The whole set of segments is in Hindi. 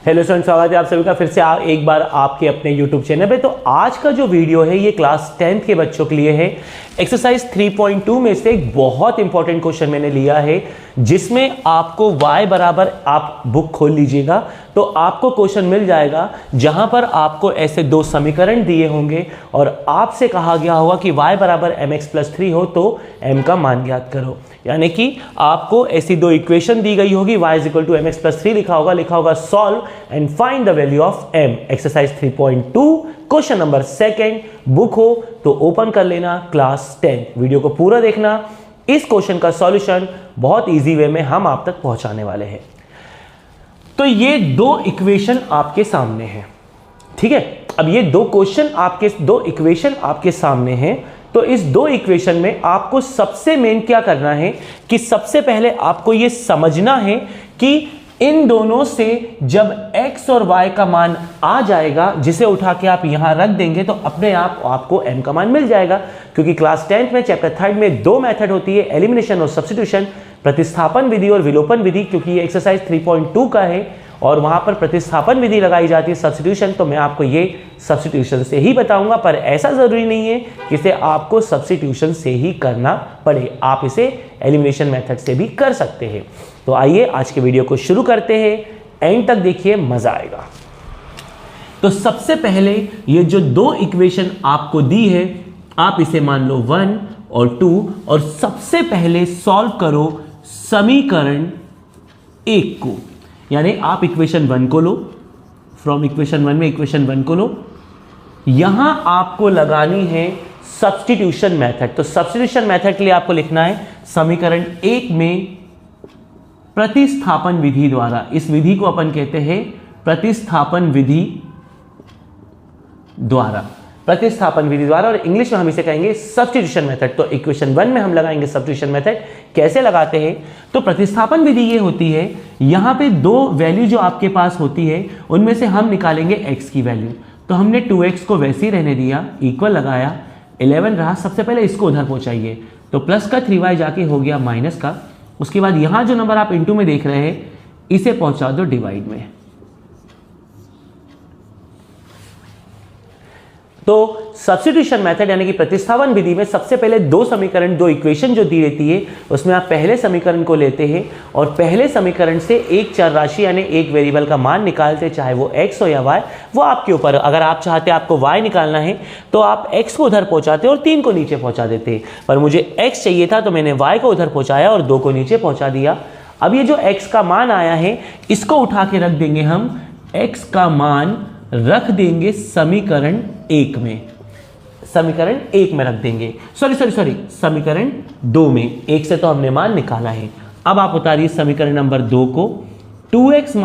हेलो स्टूडेंट, स्वागत है आप सभी का फिर से एक बार आपके अपने यूट्यूब चैनल पे। तो आज का जो वीडियो है ये क्लास 10th के बच्चों के लिए है। एक्सरसाइज 3.2 में से एक बहुत इंपॉर्टेंट क्वेश्चन मैंने लिया है जिसमें आपको y बराबर, आप बुक खोल लीजिएगा तो आपको क्वेश्चन मिल जाएगा जहां पर आपको ऐसे दो समीकरण दिए होंगे और आपसे कहा गया होगा कि y बराबर mx+3 हो तो m का मान ज्ञात करो। यानी कि आपको ऐसी दो इक्वेशन दी गई होगी, y = mx+3 लिखा होगा solve and find the value of m। Exercise 3.2 question number second. Book हो तो ओपन कर लेना क्लास 10, वीडियो को पूरा देखना। इस क्वेश्चन का सॉल्यूशन बहुत इजी वे में हम आप तक पहुंचाने वाले हैं। तो ये दो इक्वेशन आपके सामने हैं, ठीक है। अब ये दो इक्वेशन आपके सामने हैं। तो इस दो इक्वेशन में आपको सबसे मेन क्या करना है कि सबसे पहले आपको ये समझना है कि इन दोनों से जब x और y का मान आ जाएगा, जिसे उठा के आप यहां रख देंगे तो अपने आप आपको m का मान मिल जाएगा। क्योंकि क्लास 10th में चैप्टर 3 में दो मेथड होती है, एलिमिनेशन और सब्स्टिट्यूशन, प्रतिस्थापन विधि और विलोपन विधि। क्योंकि ये एक्सरसाइज 3.2 का है और वहां पर प्रतिस्थापन विधि लगाई जाती है, सब्स्टिट्यूशन, तो मैं आपको ये सब्स्टिट्यूशन से ही बताऊंगा। पर ऐसा जरूरी नहीं है कि इसे आपको सब्स्टिट्यूशन से ही करना पड़े, आप इसे एलिमिनेशन मेथड से भी कर सकते हैं। तो आइए आज के वीडियो को शुरू करते हैं, एंड तक देखिए, मजा आएगा। तो सबसे पहले ये जो दो इक्वेशन आपको दी है, आप इसे मान लो 1 और 2 और सबसे पहले सॉल्व करो समीकरण 1 को। यानी आप इक्वेशन 1 को लो, फ्रॉम इक्वेशन 1 में इक्वेशन 1 को लो। यहां आपको लगानी है सब्स्टिट्यूशन मेथड। तो सब्स्टिट्यूशन मेथड के लिए आपको लिखना है समीकरण 1 में प्रतिस्थापन विधि द्वारा। इस विधि को अपन कहते हैं प्रतिस्थापन विधि द्वारा, प्रतिस्थापन विधि द्वारा, और इंग्लिश में हम इसे कहेंगे सब्स्टिट्यूशन मेथड। तो इक्वेशन 1 में हम लगाएंगे सब्स्टिट्यूशन मेथड। कैसे लगाते हैं? तो प्रतिस्थापन विधि ये होती है, यहां पे दो वैल्यू जो आपके पास होती है उनमें से हम निकालेंगे x की वैल्यू। तो हमने 2x को वैसे ही रहने दिया, इक्वल लगाया, 11 रहा। सबसे पहले इसको उधर पहुंचाइए तो प्लस का 3y जाके हो गया माइनस का। उसके बाद यहां जो नंबर आप इनटू में देख रहे हैं इसे पहुंचा दो डिवाइड में। तो सब्स्टिट्यूशन मेथड यानी कि प्रतिस्थापन विधि में सबसे पहले दो समीकरण, दो इक्वेशन जो दी रहती है उसमें आप पहले समीकरण को लेते हैं और पहले समीकरण से एक चर राशि यानी एक वेरिएबल का मान निकालते, चाहे वो x हो या y, वो आपके ऊपर। अगर आप चाहते हैं आपको y निकालना है तो आप x को उधर पहुंचाते और 3 को नीचे पहुंचा देते, पर मुझे x चाहिए था तो मैंने y को उधर पहुंचाया और 2 को नीचे पहुंचा दिया। अब ये जो x का मान आया है इसको उठा के रख देंगे हम, x का मान रख देंगे समीकरण 1 में, समीकरण 1 में रख देंगे, सॉरी समीकरण 2 में। 1 से तो हमने मान निकाला है। अब आप उतारिए समीकरण नंबर 2 को, 2x -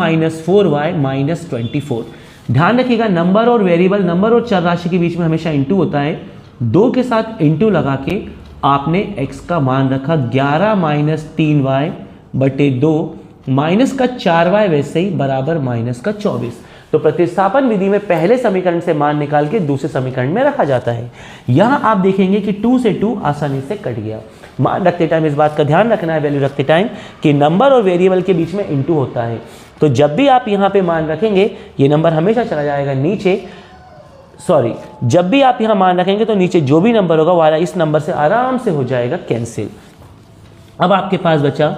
4y - 24। ध्यान रखिएगा नंबर और वेरिएबल, नंबर और चर राशि के बीच में हमेशा इंटू होता है। 2 के साथ इंटू लगा के आपने x का मान रखा 11 - 3y/2 माइनस का 4y वैसे ही बराबर माइनस का 24। तो प्रतिस्थापन विधि में पहले समीकरण से मान निकाल के दूसरे समीकरण में रखा जाता है। यहां आप देखेंगे कि 2 से 2 आसानी से कट गया। मान रखते टाइम इस बात का ध्यान रखना है, वैल्यू रखते टाइम, कि नंबर और वेरिएबल के बीच में इंटू होता है। तो जब भी आप यहां पे मान रखेंगे ये नंबर हमेशा चला जाएगा नीचे, जब भी आप यहां मान रखेंगे तो नीचे जो भी नंबर होगा वाला इस नंबर से आराम से हो जाएगा कैंसिल। अब आपके पास बचा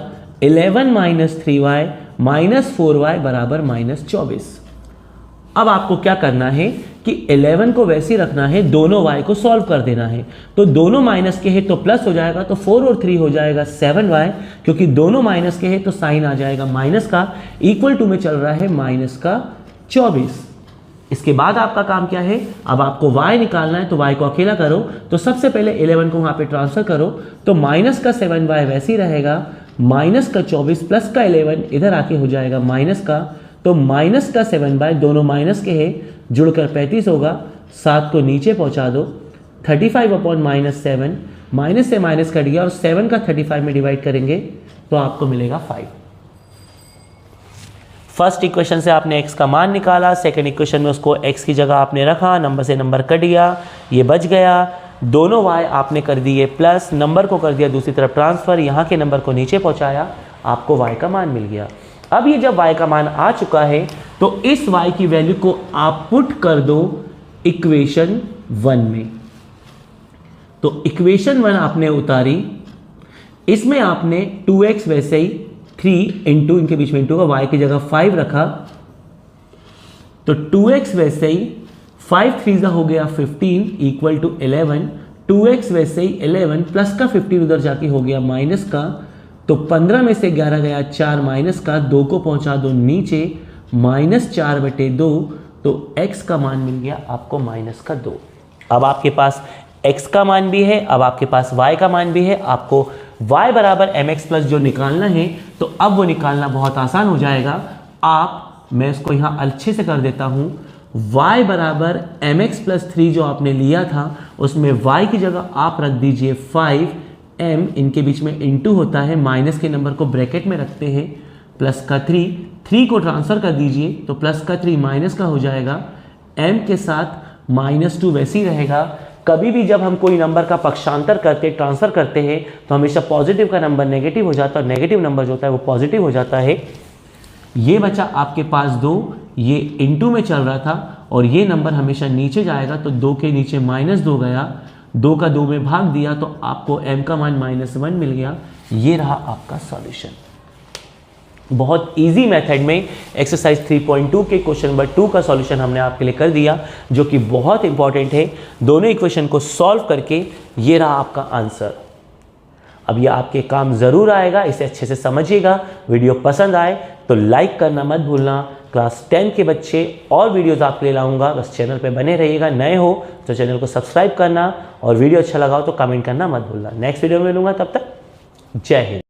11 - 3y - 4y बराबर -24। अब आपको क्या करना है कि 11 को वैसे ही रखना है, दोनों y को सॉल्व कर देना है। तो दोनों माइनस के हैं तो प्लस हो जाएगा, तो 4 और 3 हो जाएगा 7y। क्योंकि दोनों माइनस के हैं तो साइन आ जाएगा माइनस का, इक्वल टू में चल रहा है माइनस का 24। इसके बाद आपका काम क्या है? अब आपको y निकालना है। तो y को अकेला करो, तो सबसे पहले 11 को वहां पे ट्रांसफर करो, तो माइनस का 7y वैसे ही रहेगा, माइनस का 24 प्लस का 11 इधर आके हो जाएगा माइनस का, तो माइनस का 7y, दोनों माइनस के हैं, जुड़कर 35 होगा। 7 को नीचे पहुंचा दो, 35/-7, माइनस से माइनस कट गया और 7 का 35 में डिवाइड करेंगे तो आपको मिलेगा 5। फर्स्ट इक्वेशन से आपने x का मान निकाला, सेकंड इक्वेशन में उसको x की जगह आपने रखा, नंबर से नंबर कट गया, ये बच गया। दोनों y आपने कर दिए प्लस, नंबर को कर दिया दूसरी तरफ ट्रांसफर, यहाँ के नंबर को नीचे पहुँचाया, आपको y का मान मिल गया। अब ये जब y का मान आ चुका है तो इस y की वैल्यू को आप पुट कर दो इक्वेशन 1 में। तो इक्वेशन 1 आपने उतारी, इसमें आपने 2x वैसे ही 3 इंटू, इनके बीच में इंटू का, y की जगह 5 रखा, तो 2x वैसे ही 5 3 हो गया 15 इक्वल टू 11, 2x वैसे ही 11 प्लस का 15 उधर जाके हो गया माइनस का, तो 15 में से 11 गया 4 माइनस का, 2 को पहुंचा दो नीचे, -4/2, तो x का मान मिल गया आपको -2। अब आपके पास x का मान भी है, अब आपके पास y का मान भी है, आपको y बराबर mx प्लस जो निकालना है, तो अब वो निकालना बहुत आसान हो जाएगा। मैं इसको यहां अच्छे से कर देता हूं, y बराबर mx प्लस 3 जो आपने लिया था, उसमें y की जगह आप रख दीजिए 5, m इनके बीच में इंटू होता है, माइनस के नंबर को ब्रैकेट में रखते हैं, प्लस का 3 को ट्रांसफर कर दीजिए, तो प्लस का 3 माइनस का हो जाएगा, m के साथ -2 वैसे ही रहेगा। कभी भी जब हम कोई नंबर का पक्षांतर करते, ट्रांसफर करते हैं, तो हमेशा पॉजिटिव का नंबर नेगेटिव हो जाता है और नेगेटिव नंबर जो होता है वो पॉजिटिव हो जाता है। ये बचा आपके पास 2, ये इनटू में चल रहा था और ये नंबर हमेशा नीचे जाएगा, तो 2 के नीचे -2 गया, 2 का 2 में भाग दिया, तो आपको m का मान -1 मिल गया। ये रहा आपका सॉल्यूशन। बहुत इजी मेथड में एक्सरसाइज 3.2 के क्वेश्चन नंबर 2 का सॉल्यूशन हमने आपके लिए कर दिया, जो कि बहुत इंपॉर्टेंट है। दोनों इक्वेशन को सॉल्व करके ये रहा आपका आंसर। अब ये आपके काम जरूर आएगा, इसे अच्छे से समझिएगा। वीडियो पसंद आए तो लाइक करना मत भूलना। क्लास 10 के बच्चे और वीडियोस आपके लिए लाऊंगा, बस चैनल पे बने रहिएगा। नए हो तो चैनल को सब्सक्राइब करना और वीडियो अच्छा लगा हो तो कमेंट करना मत भूलना। नेक्स्ट वीडियो में मिलूंगा, तब तक जय हिंद।